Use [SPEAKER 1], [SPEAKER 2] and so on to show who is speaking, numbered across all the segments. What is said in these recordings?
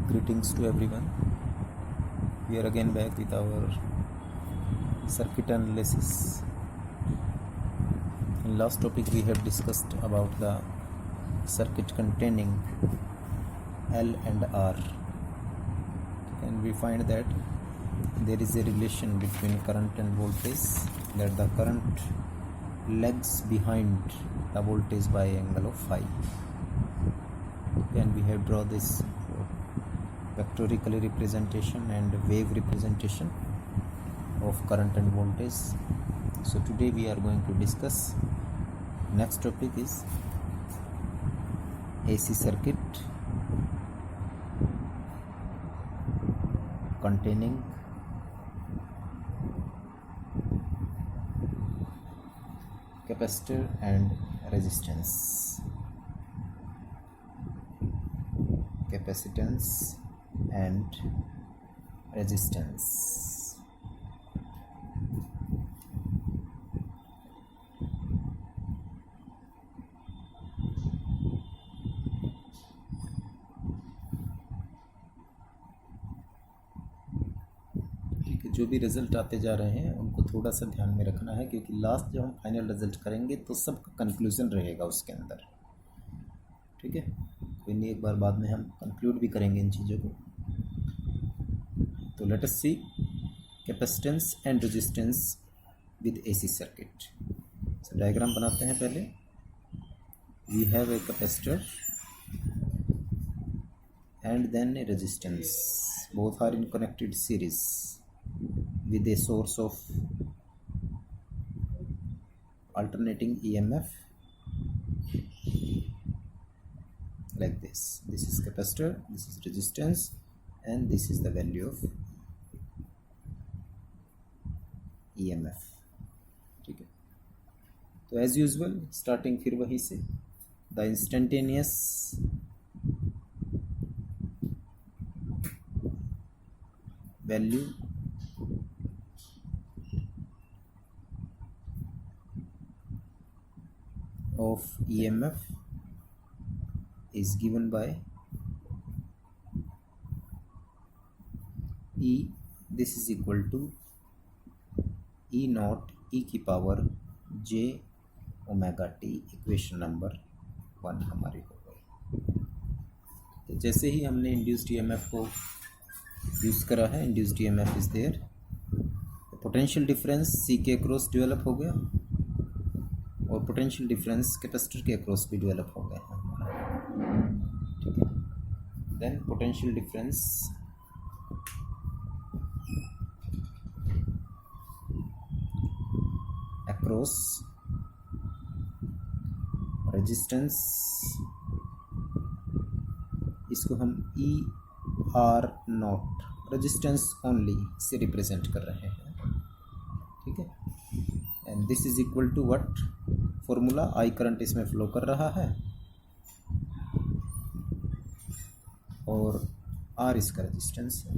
[SPEAKER 1] Greetings to everyone. We are again back with our circuit analysis. In last topic we have discussed about the circuit containing L and R, and we find that there is a relation between current and voltage, that the current lags behind the voltage by angle of phi, and we have drawn this vectorical representation and wave representation of current and voltage. So today we are going to discuss, next topic is AC circuit containing capacitor and resistance, capacitance and resistance. ठीक है, जो भी result आते जा रहे हैं उनको थोड़ा सा ध्यान में रखना है, क्योंकि लास्ट जब हम फाइनल रिजल्ट करेंगे तो सब कंक्लूजन रहेगा उसके अंदर। ठीक है, कोई नहीं, एक बार बाद में हम कंक्लूड भी करेंगे इन चीज़ों को। तो let us see capacitance and resistance with AC circuit. So diagram बनाते हैं पहले। We have a capacitor and then a resistance, both are in connected series with a source of alternating EMF like this. This is capacitor, this is resistance, and this is the value of EMF. ठीक है, तो as usual starting फिर वही से, the instantaneous value of EMF is given by E. This is equal to E naught e की power j omega t। Equation number 1 हमारी हो गई। तो जैसे ही हमने इंड्यूस्ड EMF को यूज़ करा है, induced EMF is there, potential difference C के अक्रॉस डेवलप हो गया और पोटेंशियल डिफरेंस कैपेसिटर के अक्रॉस भी डेवलप हो गया है हमारा। ठीक है, then potential difference across resistance, इसको हम E R naught resistance only से रिप्रेजेंट कर रहे हैं। ठीक है, and this is equal to what formula, I current इसमें फ्लो कर रहा है और आर इसका रेजिस्टेंस है।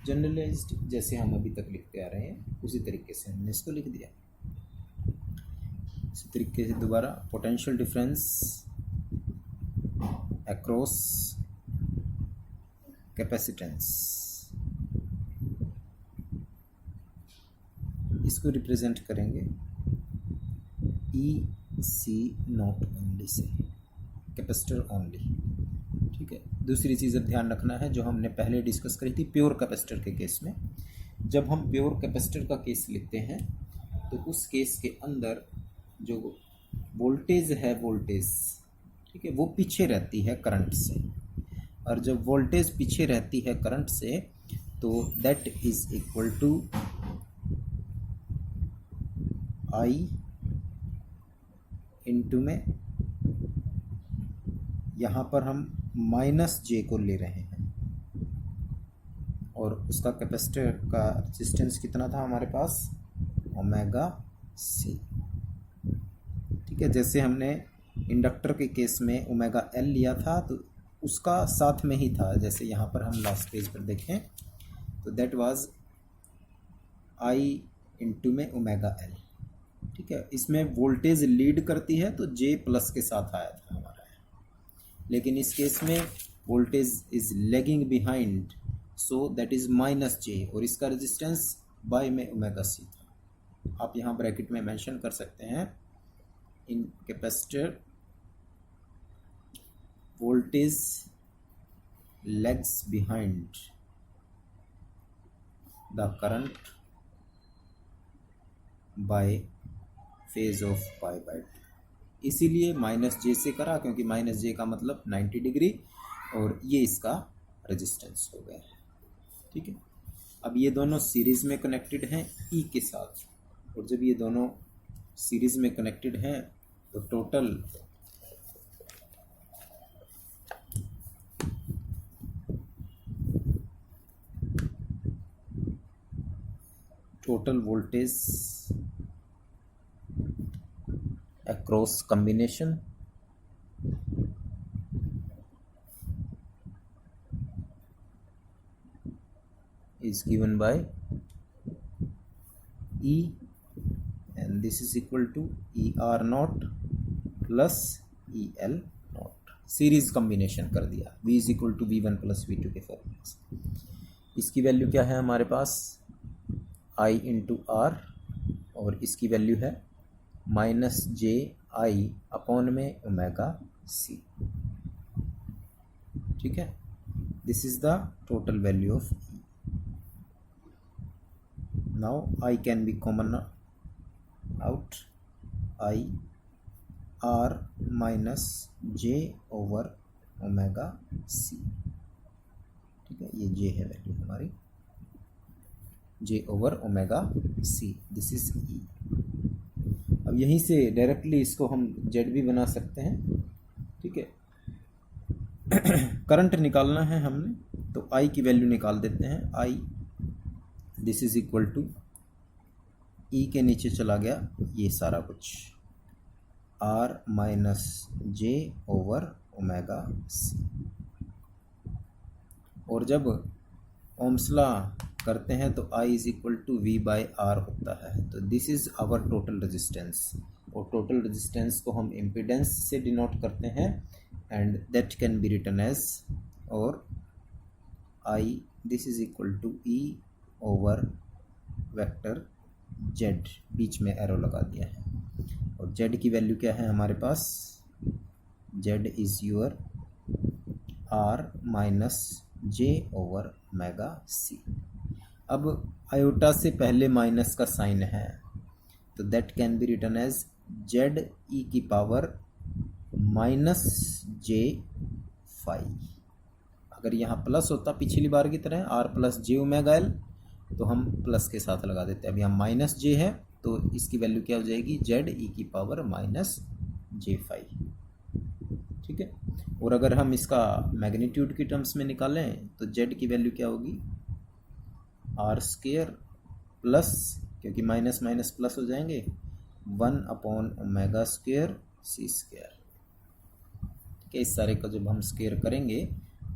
[SPEAKER 1] जनरलाइज्ड जैसे हम अभी तक लिखते आ रहे हैं उसी तरीके से हमने इसको लिख दिया। इसी तरीके से दोबारा पोटेंशियल डिफरेंस अक्रॉस कैपेसिटेंस, इसको रिप्रेजेंट करेंगे ई C not only say, capacitor only. ठीक है, दूसरी चीज़ ध्यान रखना है जो हमने पहले डिस्कस करी थी प्योर कैपेसिटर के केस में। जब हम प्योर कैपेसिटर का केस लिखते हैं तो उस केस के अंदर जो वोल्टेज है, वोल्टेज, ठीक है, वो पीछे रहती है करंट से, और जब वोल्टेज पीछे रहती है करंट से तो that is equal to I into में, यहाँ पर हम माइनस जे को ले रहे हैं और उसका कैपेसिटर का रेजिस्टेंस कितना था हमारे पास, ओमेगा सी। ठीक है, जैसे हमने इंडक्टर के केस में ओमेगा एल लिया था तो उसका साथ में ही था, जैसे यहाँ पर हम लास्ट पेज पर देखें तो दैट वाज आई इंटू में ओमेगा एल। ठीक है, इसमें वोल्टेज लीड करती है तो जे प्लस के साथ आया था हमारा, लेकिन इस केस में voltage is lagging behind, so that is minus J, और इसका रेजिस्टेंस बाय में ओमेगा सी था। आप यहाँ ब्रैकेट में मेंशन कर सकते हैं, in capacitor voltage lags behind the current by phase of pi by 2। इसीलिए माइनस जे से करा, क्योंकि माइनस जे का मतलब 90 डिग्री, और ये इसका रेजिस्टेंस हो गया है। ठीक है, अब ये दोनों सीरीज में कनेक्टेड हैं ई के साथ, और जब ये दोनों सीरीज में कनेक्टेड हैं तो total voltage across combination is given by E, and this is equal to ER naught plus EL naught। Series combination कर दिया, V is equal to V1 plus V2 के फॉर्मूले से। इसकी वैल्यू क्या है हमारे पास, I इंटू आर, और इसकी वैल्यू है माइनस जे आई अपॉन में ओमेगा सी। ठीक है, this is the total value of E. Now I can be common out, I R minus J over omega C. ठीक है, ये जे है वैल्यू हमारी, J over omega C, this is E. अब यहीं से डायरेक्टली इसको हम जेड भी बना सकते हैं। ठीक है, करंट निकालना है हमने, तो आई की वैल्यू निकाल देते हैं। I this is equal to E के नीचे चला गया ये सारा कुछ, आर माइनस जे ओवर ओमेगा सी। और जब ओम्स लॉ करते हैं तो I is equal to V by R होता है। तो this is our total resistance, और टोटल रेजिस्टेंस को हम इम्पीडेंस से डिनोट करते हैं, and that can be written as, और I this is equal to E over vector Z, बीच में एरो लगा दिया है। और Z की वैल्यू क्या है हमारे पास, Z is your R minus J over omega C. अब आयोटा से पहले माइनस का साइन है, तो that can be written as Z E की पावर माइनस जे फाइव। अगर यहाँ प्लस होता पिछली बार की तरह आर प्लस जे ओमेगा एल, तो हम प्लस के साथ लगा देते। अब यहाँ माइनस जे है, तो इसकी वैल्यू क्या हो जाएगी, जेड ई की पावर माइनस जे फाइव। ठीक है, और अगर हम इसका मैग्नीट्यूड की टर्म्स में निकालें तो जेड की वैल्यू क्या होगी, आर स्क्वायर प्लस, क्योंकि माइनस माइनस प्लस हो जाएंगे, 1 अपॉन ओमेगा स्क्वायर सी स्क्वायर। ठीक है, इस सारे का जब हम स्क्वायर करेंगे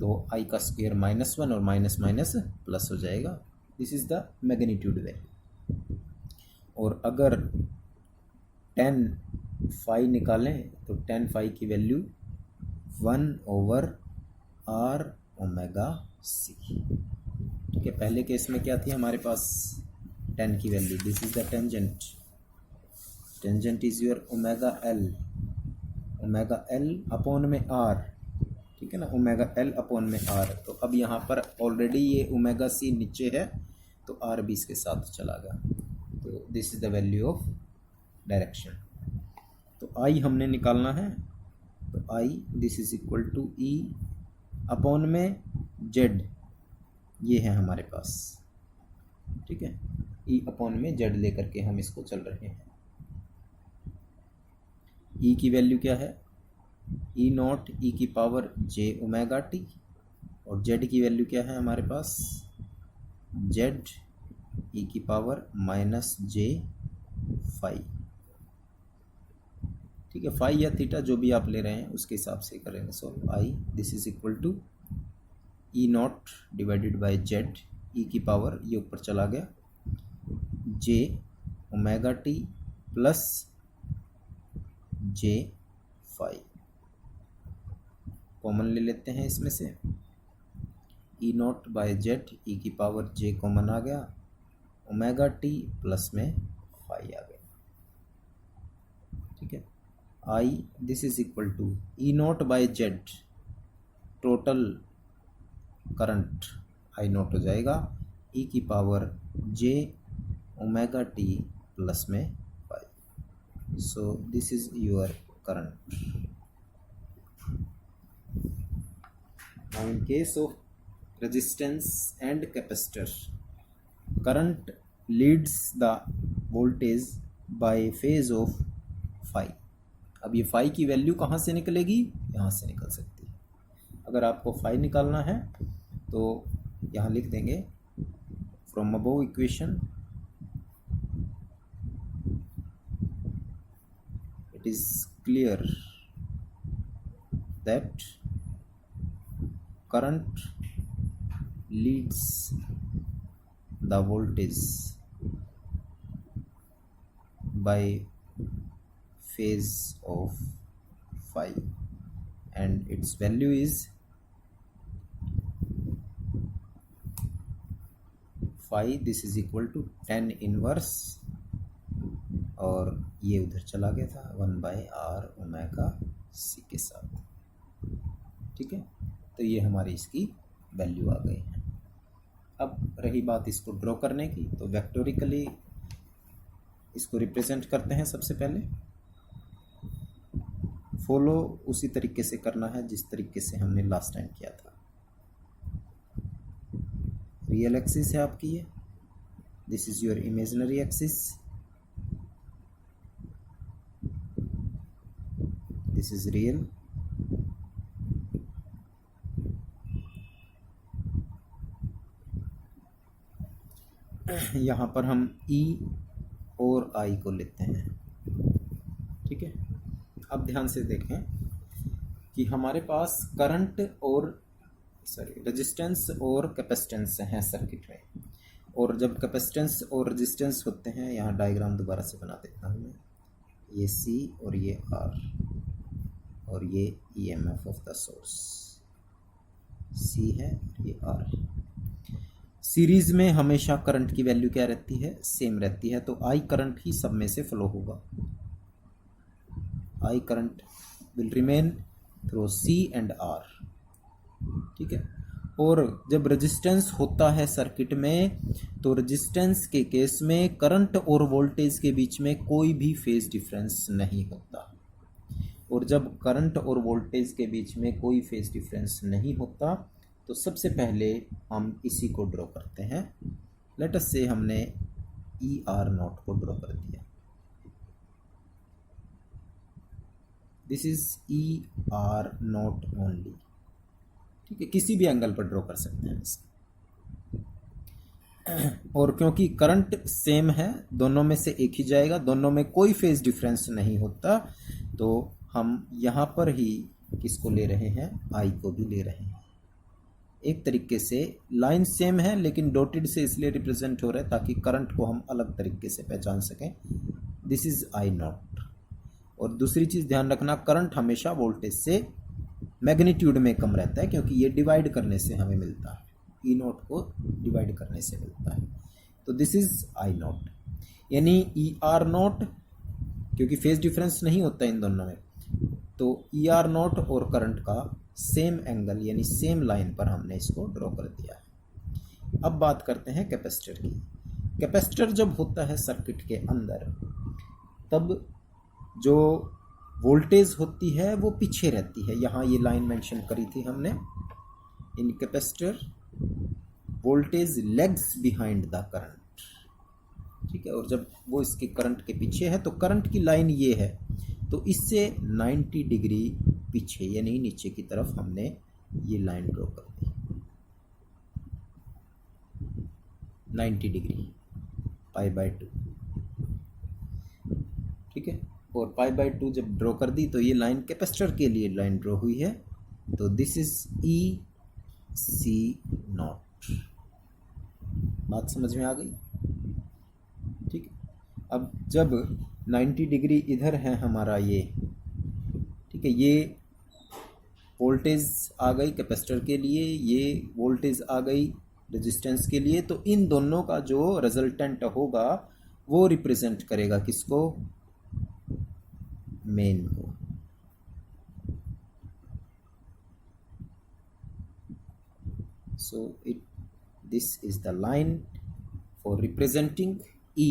[SPEAKER 1] तो आई का स्क्वायर -1 और माइनस माइनस प्लस हो जाएगा। This is the magnitude value. और अगर tan फाई निकालें तो tan फाई की value 1 over R omega C. ठीक है, पहले केस में क्या थी हमारे पास, tan की value, this is the tangent, tangent is your omega L upon में आर। ठीक है ना, ओमेगा एल अपॉन में आर। तो अब यहाँ पर ऑलरेडी ये ओमेगा सी नीचे है, तो आर भी इसके साथ चला गया। तो this is the value of direction. तो आई हमने निकालना है, तो I this is equal to E upon में जेड, ये है हमारे पास। ठीक है, ई अपॉन में जेड लेकर के हम इसको चल रहे हैं। ई की वैल्यू क्या है, ई नॉट ई की पावर जे ओमेगा टी, और जेड की वैल्यू क्या है हमारे पास, जेड ई की पावर माइनस जे फाइव। ठीक है, फाई या थीटा जो भी आप ले रहे हैं उसके हिसाब से करेंगे। So I this is equal to E not divided by Z, E की पावर ये ऊपर चला गया, J omega T plus J five. Common ले लेते हैं इसमें से, E not by Z E की पावर जे कॉमन आ गया, ओमेगा टी प्लस में फाई आ गया। ठीक है, I this is equal to E not by Z, total current I not हो जाएगा ई की पावर जे ओमेगा टी प्लस में phi. So this is your current. Now in case of resistance and capacitor, current leads the voltage by phase of phi। अब ये phi की value कहाँ से निकलेगी, यहाँ से निकल सकती है। अगर आपको phi निकालना है तो यहाँ लिख देंगे from above equation it is clear that current leads the voltage by phase of phi and its value is phi, this is equal to tan inverse, और ये उधर चला गया था 1/r ओमेगा सी के साथ। ठीक है, तो ये हमारी इसकी वैल्यू आ गई है। अब रही बात इसको ड्रॉ करने की, तो वेक्टोरिकली इसको रिप्रेजेंट करते हैं। सबसे पहले फॉलो उसी तरीके से करना है जिस तरीके से हमने लास्ट टाइम किया था। रियल एक्सिस है आपकी ये, this is your imaginary axis, this is real. यहाँ पर हम E और I को लेते हैं। ठीक है, अब ध्यान से देखें कि हमारे पास करंट और रेजिस्टेंस और कैपेसिटेंस हैं सर्किट में, और जब कैपेसिटेंस और रेजिस्टेंस होते हैं, यहाँ डायग्राम दोबारा से बना देता हूँ मैं, ये C और ये R और ये EMF of the source, C है ये R है। सीरीज में हमेशा करंट की वैल्यू क्या रहती है, सेम रहती है, तो आई करंट ही सब में से फ्लो होगा। I current will remain through C and R. ठीक है, और जब रेजिस्टेंस होता है सर्किट में, तो रेजिस्टेंस के केस में करंट और वोल्टेज के बीच में कोई भी फेज डिफरेंस नहीं होता, और जब करंट और वोल्टेज के बीच में कोई फेज डिफरेंस नहीं होता, तो सबसे पहले हम इसी को ड्रॉ करते हैं। लेट अस से हमने ई आर नॉट को ड्रॉ कर दिया, this is E R not only. ठीक है, किसी भी एंगल पर ड्रॉ कर सकते हैं इसे, और क्योंकि करंट सेम है, दोनों में से एक ही जाएगा, दोनों में कोई फेज डिफरेंस नहीं होता, तो हम यहाँ पर ही किसको ले रहे हैं, आई को भी ले रहे हैं। एक तरीके से लाइन सेम है लेकिन डॉटेड से इसलिए रिप्रेजेंट हो रहा है ताकि करंट को हम अलग तरीके से पहचान सकें। This is I not. और दूसरी चीज़ ध्यान रखना, करंट हमेशा वोल्टेज से मैग्नीट्यूड में कम रहता है, क्योंकि ये डिवाइड करने से हमें मिलता है, ई नॉट को डिवाइड करने से मिलता है। तो दिस इज आई नॉट, यानी ई आर नॉट, क्योंकि फेज डिफरेंस नहीं होता इन दोनों में, तो ई आर नॉट और करंट का सेम एंगल यानी सेम लाइन पर हमने इसको ड्रॉ कर दिया है। अब बात करते हैं कैपेसिटर की। कैपेसिटर जब होता है सर्किट के अंदर, तब जो वोल्टेज होती है वो पीछे रहती है। यहाँ ये लाइन मेंशन करी थी हमने, इन capacitor voltage legs behind the current. ठीक है, और जब वो इसके करंट के पीछे है, तो करंट की लाइन ये है, तो इससे 90 डिग्री पीछे यानी नीचे की तरफ हमने ये लाइन ड्रॉ कर दी, 90 डिग्री π/2। ठीक है, और π/2 जब ड्रॉ कर दी, तो ये लाइन कैपेसिटर के लिए लाइन ड्रॉ हुई है, तो this is E C naught. बात समझ में आ गई? ठीक है, अब जब 90 डिग्री इधर है हमारा ये, ठीक है, ये वोल्टेज आ गई कैपेसिटर के लिए, ये वोल्टेज आ गई रेजिस्टेंस के लिए, तो इन दोनों का जो रिजल्टेंट होगा वो रिप्रेजेंट करेगा किसको, मेन को। So this is the line for representing E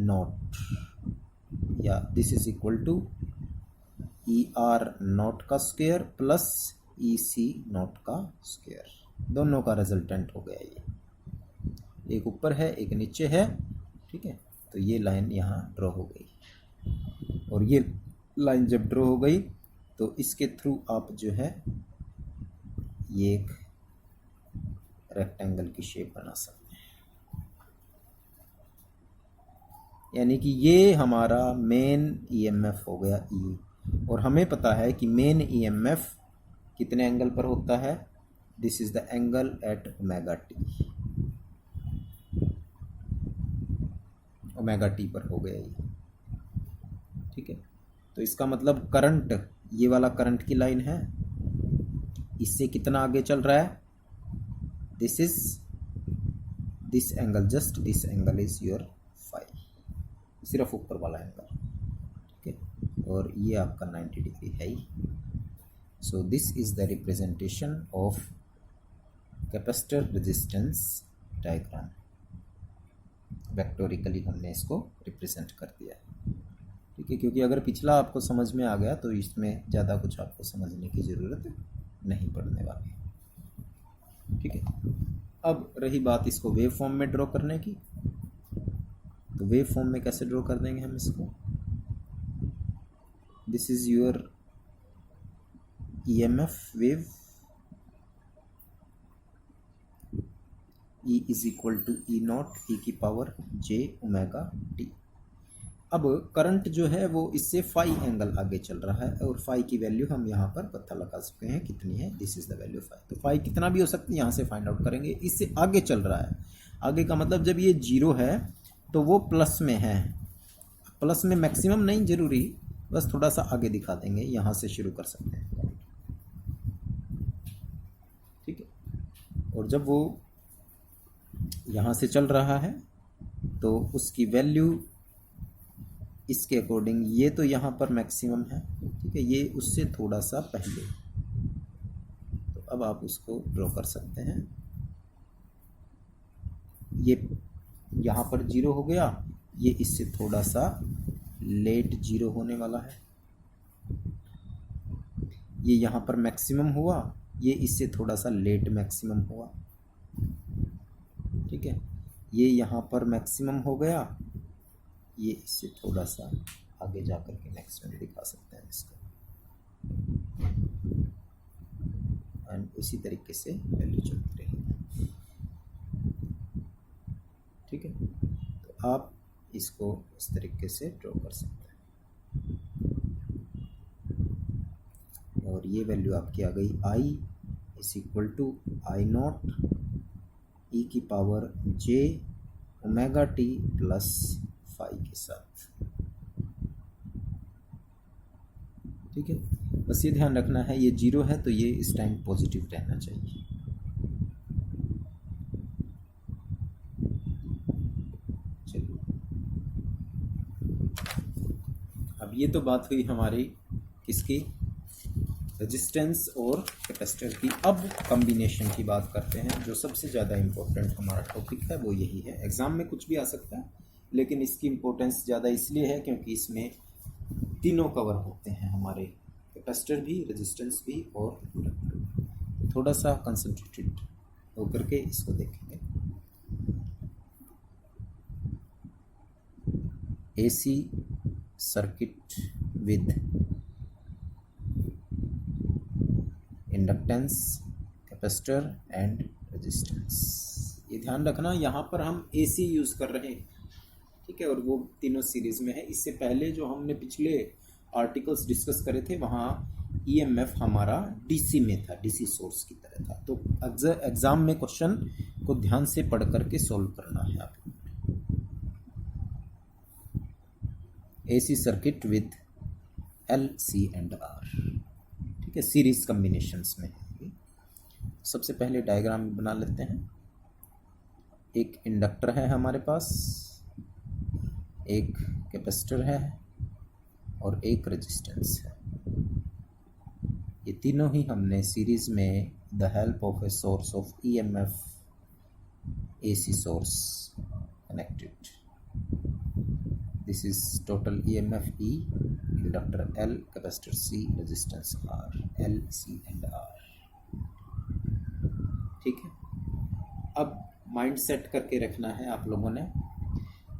[SPEAKER 1] naught, या this is equal to ER naught का स्क्वायर प्लस EC naught का स्क्वायर, दोनों का रिजल्टेंट हो गया ये, एक ऊपर है एक नीचे है, ठीक है। तो ये लाइन यहाँ ड्रॉ हो गई, और ये लाइन जब ड्रॉ हो गई तो इसके थ्रू आप जो है ये एक रेक्टेंगल की शेप बना सकते हैं। यानी कि ये हमारा मेन ईएमएफ हो गया ई, और हमें पता है कि मेन ईएमएफ कितने एंगल पर होता है, this is the angle at omega t, omega t पर हो गया ये, ठीक है। तो इसका मतलब करंट, ये वाला करंट की लाइन है, इससे कितना आगे चल रहा है, this is this angle, just this angle is your phi, सिर्फ ऊपर वाला एंगल, ठीक है। और ये आपका 90 डिग्री है ही। So this is the representation of capacitor resistance diagram, vectorially हमने इसको रिप्रेजेंट कर दिया, ठीक है। क्योंकि अगर पिछला आपको समझ में आ गया तो इसमें ज़्यादा कुछ आपको समझने की ज़रूरत नहीं पड़ने वाली, ठीक है। अब रही बात इसको वेव फॉर्म में ड्रॉ करने की, तो वेव फॉर्म में कैसे ड्रॉ कर देंगे हम इसको, this is your EMF wave, E is equal to E not E की पावर जे ओमेगा टी। अब करंट जो है वो इससे फाई एंगल आगे चल रहा है, और फाई की वैल्यू हम यहाँ पर पता लगा सकते हैं कितनी है, this is the value phi. तो फाई कितना भी हो सकती है यहाँ से फाइंड आउट करेंगे। इससे आगे चल रहा है, आगे का मतलब जब ये जीरो है तो वो प्लस में है, प्लस में मैक्सिमम नहीं जरूरी, बस थोड़ा सा आगे दिखा देंगे, यहाँ से शुरू कर सकते हैं, ठीक है। और जब वो यहाँ से चल रहा है तो उसकी वैल्यू इसके अकॉर्डिंग, ये तो यहाँ पर मैक्सिमम है, ठीक है, ये उससे थोड़ा सा पहले, तो अब आप उसको ड्रॉ कर सकते हैं। ये यहाँ पर जीरो हो गया, ये इससे थोड़ा सा लेट जीरो होने वाला है, ये यहाँ पर मैक्सिमम हुआ, ये इससे थोड़ा सा लेट मैक्सिमम हुआ, ठीक है। ये यहाँ पर मैक्सिमम हो गया, ये इससे थोड़ा सा आगे जाकर के मैक्सिमम दिखा सकते हैं इसको, एंड इसी तरीके से वैल्यू चलती रहेगी, ठीक है। तो आप इसको इस तरीके से ड्रॉ कर सकते हैं, और ये वैल्यू आपकी आ गई I is equal to I not E की पावर जे ओमेगा टी प्लस फाई के साथ, ठीक है। बस ये ध्यान रखना है, ये जीरो है तो ये इस टाइम पॉजिटिव रहना चाहिए, चलिए। अब ये तो बात हुई हमारी किसकी, रेजिस्टेंस और कैपेसिटर की। अब कॉम्बिनेशन की बात करते हैं, जो सबसे ज़्यादा इम्पोर्टेंट हमारा टॉपिक है वो यही है। एग्ज़ाम में कुछ भी आ सकता है, लेकिन इसकी इम्पोर्टेंस ज़्यादा इसलिए है क्योंकि इसमें तीनों कवर होते हैं हमारे, कैपेसिटर भी, रेजिस्टेंस भी और इंडक्टर। थोड़ा सा कंसंट्रेटेड होकर के इसको देखेंगे। AC circuit with inductance, capacitor and resistance. ये ध्यान रखना, यहाँ पर हम एसी यूज़ कर रहे हैं, ठीक है, और वो तीनों सीरीज़ में है। इससे पहले जो हमने पिछले आर्टिकल्स डिस्कस करे थे वहाँ ईएमएफ हमारा डीसी में था, डीसी सोर्स की तरह था। तो एग्ज़ाम में क्वेश्चन को ध्यान से पढ़ करके सॉल्व करना है आपको। AC circuit with L C and R. ठीक है, सीरीज कम्बिनेशंस में है। सबसे पहले डायग्राम बना लेते हैं। एक इंडक्टर है हमारे पास, एक कैपेसिटर है और एक रेजिस्टेंस है। ये तीनों ही हमने सीरीज में the help of a source of EMF AC source connected. This is total EMF E, inductor L, capacitor C, resistance R, L, C and R. ठीक है, अब माइंड सेट करके रखना है आप लोगों ने।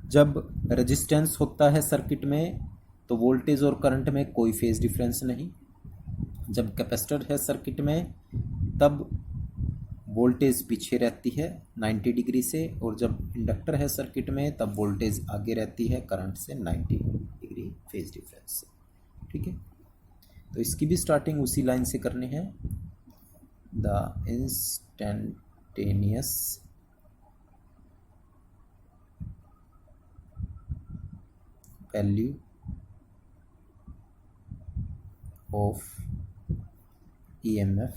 [SPEAKER 1] जब रेजिस्टेंस होता है सर्किट में तो वोल्टेज और करंट में कोई फेज डिफरेंस नहीं। जब कैपेसिटर है सर्किट में तब वोल्टेज पीछे रहती है 90 डिग्री से, और जब इंडक्टर है सर्किट में तब वोल्टेज आगे रहती है करंट से 90 डिग्री फेज डिफरेंस से। ठीक है, तो इसकी भी स्टार्टिंग उसी लाइन से करनी है। The instantaneous value of EMF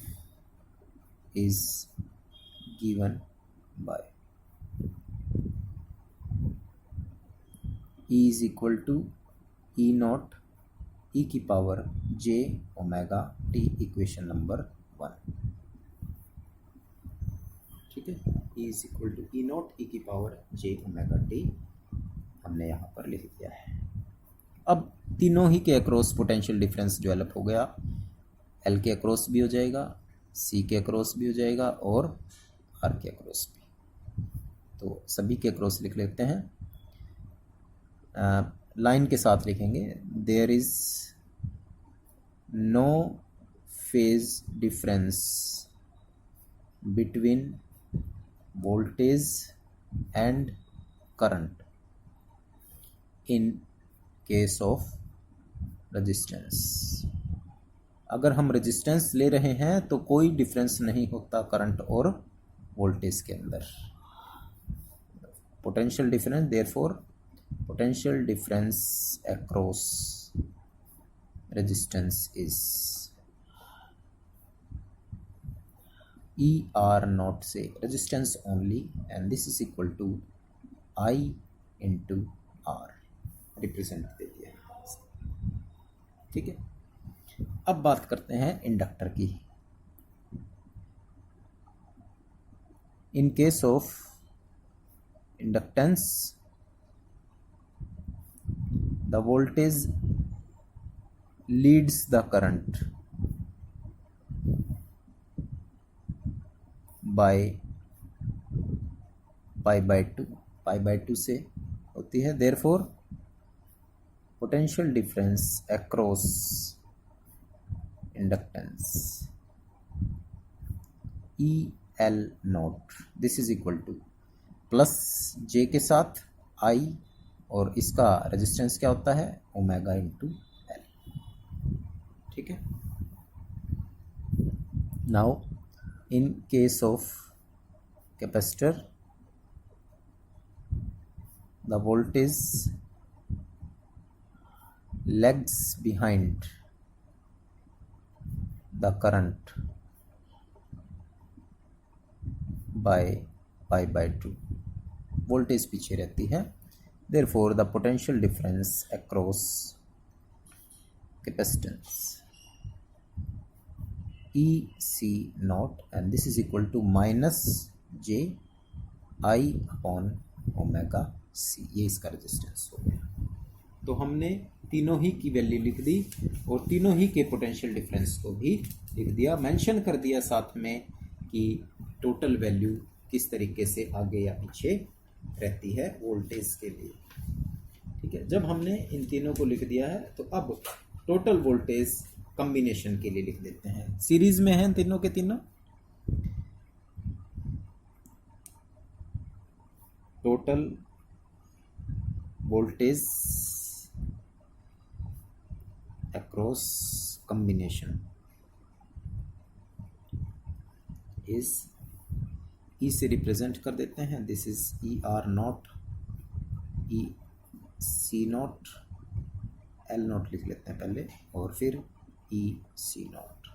[SPEAKER 1] is given by E is equal to E naught e की power j omega t, equation number 1। ठीक है, E is equal to E naught e की पावर j ओमेगा t हमने यहाँ पर लिख दिया है। अब तीनों ही के अक्रॉस पोटेंशियल डिफरेंस डेवलप हो गया। L के अक्रॉस भी हो जाएगा, C के अक्रॉस भी हो जाएगा और R के अक्रॉस भी। तो सभी के अक्रॉस लिख लेते हैं। लाइन के साथ लिखेंगे। There is no phase difference between voltage and current in case of resistance. अगर हम रेजिस्टेंस ले रहे हैं तो कोई डिफरेंस नहीं होता करंट और वोल्टेज के अंदर। Potential difference, therefore potential difference across resistance is ER not से resistance only, and this is equal to I into R। Represent दे दिया। ठीक है, अब बात करते हैं इंडक्टर की। In case of inductance the voltage leads the current by pi by two से होती है। Therefore potential difference across inductance EL not, this is equal to plus J के साथ I, और इसका रेजिस्टेंस क्या होता है ओमेगा इंटू L। ठीक है, now in case of capacitor the voltage lags behind the current by pi by 2। Voltage पीछे रहती है। therefore the potential difference across capacitance EC naught, and this is equal to minus J I upon omega C। ये इसका resistance हो गया। तो हमने तीनों ही की वैल्यू लिख दी और तीनों ही के पोटेंशियल डिफरेंस को भी लिख दिया, मेंशन कर दिया साथ में कि टोटल वैल्यू किस तरीके से आगे या पीछे रहती है वोल्टेज के लिए। ठीक है, जब हमने इन तीनों को लिख दिया है तो अब टोटल वोल्टेज कॉम्बिनेशन के लिए लिख देते हैं। सीरीज में हैं तीनों के तीनों। Total voltage across combination is E से रिप्रेजेंट कर देते हैं। This is ER not, EC not, L not लिख लेते हैं पहले और फिर ई सी नॉट।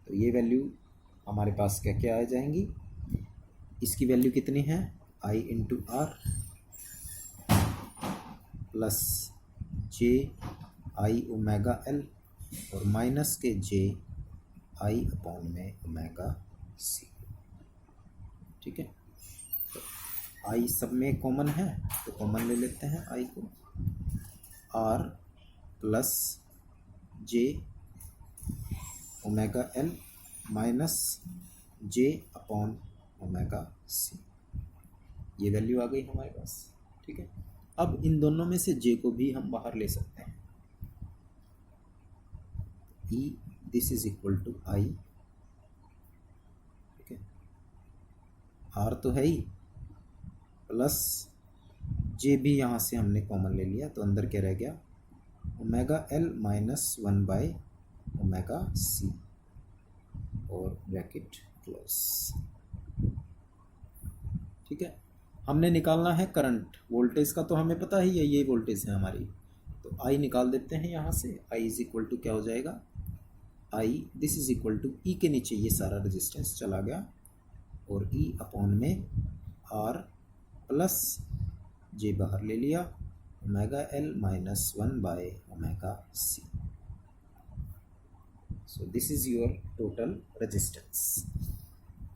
[SPEAKER 1] तो ये वैल्यू हमारे पास क्या क्या आ जाएंगी, इसकी वैल्यू कितनी है, I into R plus J I omega L और माइनस के जे आई अपॉन में ओमेगा सी। ठीक है, तो आई सब में कॉमन है तो कॉमन ले लेते हैं आई को, आर प्लस जे omega L minus j upon omega C, ये वैल्यू आ गई हमारे पास। ठीक है, अब इन दोनों में से जे को भी हम बाहर ले सकते हैं, ई दिस इज इक्वल टू आई। ठीक है, आर तो है ही प्लस जे भी यहाँ से हमने कॉमन ले लिया तो अंदर क्या रह गया, omega L minus 1 by omega C और ब्रैकेट क्लोज। ठीक है, हमने निकालना है करंट, वोल्टेज का तो हमें पता ही है, ये वोल्टेज है हमारी, तो आई निकाल देते हैं यहाँ से। आई इज इक्वल टू क्या हो जाएगा, I this is equal to E के नीचे ये सारा रेजिस्टेंस चला गया और ई अपॉन में आर प्लस जे बाहर ले लिया, omega L minus 1 by omega C. So this is your total resistance.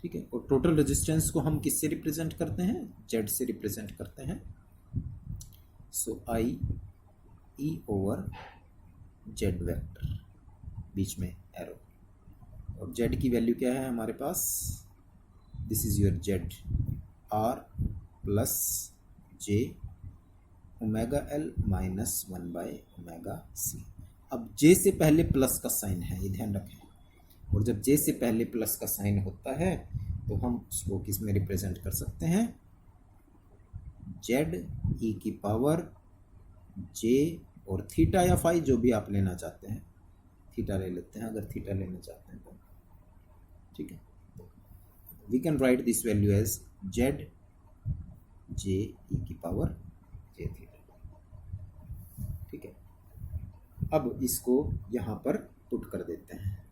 [SPEAKER 1] ठीक है, और टोटल रेजिस्टेंस को हम किससे रिप्रेजेंट करते हैं, जेड से रिप्रेजेंट करते हैं। So I E over Z vector, बीच में एरो, और जेड की वैल्यू क्या है हमारे पास, this is your Z R plus J omega L minus 1 by omega C. अब जे से पहले प्लस का साइन है, ये ध्यान रखें, और जब जे से पहले प्लस का साइन होता है तो हम उसको किस में रिप्रेजेंट कर सकते हैं, जेड ई की पावर जे और थीटा या फाई जो भी आप लेना चाहते हैं, थीटा ले लेते हैं अगर थीटा लेना चाहते हैं तो। ठीक है, we can write this value as Z J E की पावर जे थीटा। ठीक है, अब इसको यहाँ पर पुट कर देते हैं,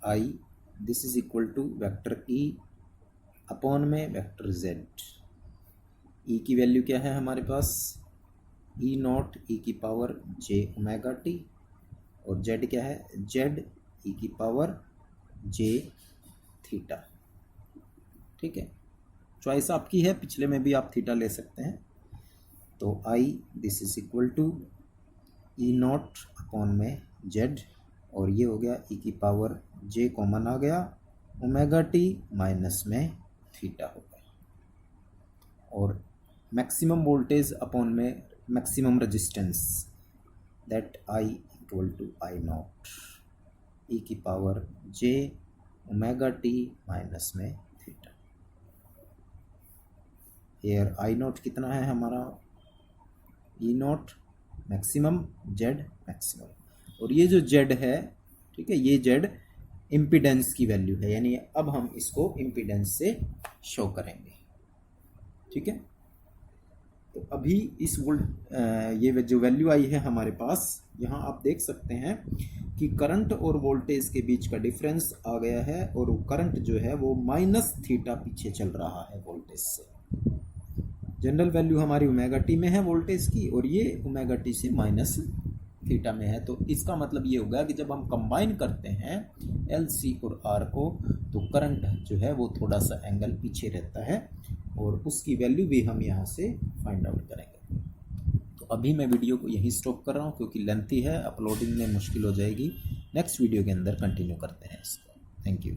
[SPEAKER 1] I this is equal to vector E upon में वेक्टर जेड। ई की वैल्यू क्या है हमारे पास, ई नॉट ई की पावर जे ओमेगा टी, और जेड क्या है, जेड ई की पावर जे थीटा। ठीक है, चॉइस आपकी है, पिछले में भी आप थीटा ले सकते हैं। तो I this is equal to E not upon में जेड, और ये हो गया ई की पावर जे कॉमन आ गया, ओमेगा टी माइनस में थीटा हो गया, और मैक्सिमम वोल्टेज अपॉन में maximum resistance that I equal to I not E की पावर जे ओमेगा टी माइनस में थीटा। हेयर आई नॉट कितना है हमारा, E not maximum Z maximum, और ये जो जेड है, ठीक है, ये जेड इम्पीडेंस की वैल्यू है, यानी अब हम इसको इम्पीडेंस से शो करेंगे। ठीक है, तो अभी इस ये जो वैल्यू आई है हमारे पास, यहाँ आप देख सकते हैं कि करंट और वोल्टेज के बीच का डिफरेंस आ गया है, और करंट जो है वो माइनस थीटा पीछे चल रहा है वोल्टेज से। जनरल वैल्यू हमारी ओमेगा टी में है वोल्टेज की, और ये ओमेगा टी से माइनस थीटा में है। तो इसका मतलब ये होगा कि जब हम कंबाइन करते हैं एल सी और आर को, तो करंट जो है वो थोड़ा सा एंगल पीछे रहता है, और उसकी वैल्यू भी हम यहाँ से फाइंड आउट करेंगे। तो अभी मैं वीडियो को यहीं स्टॉप कर रहा हूँ क्योंकि लेंथी है, अपलोडिंग में मुश्किल हो जाएगी। नेक्स्ट वीडियो के अंदर कंटिन्यू करते हैं इसको। Thank you.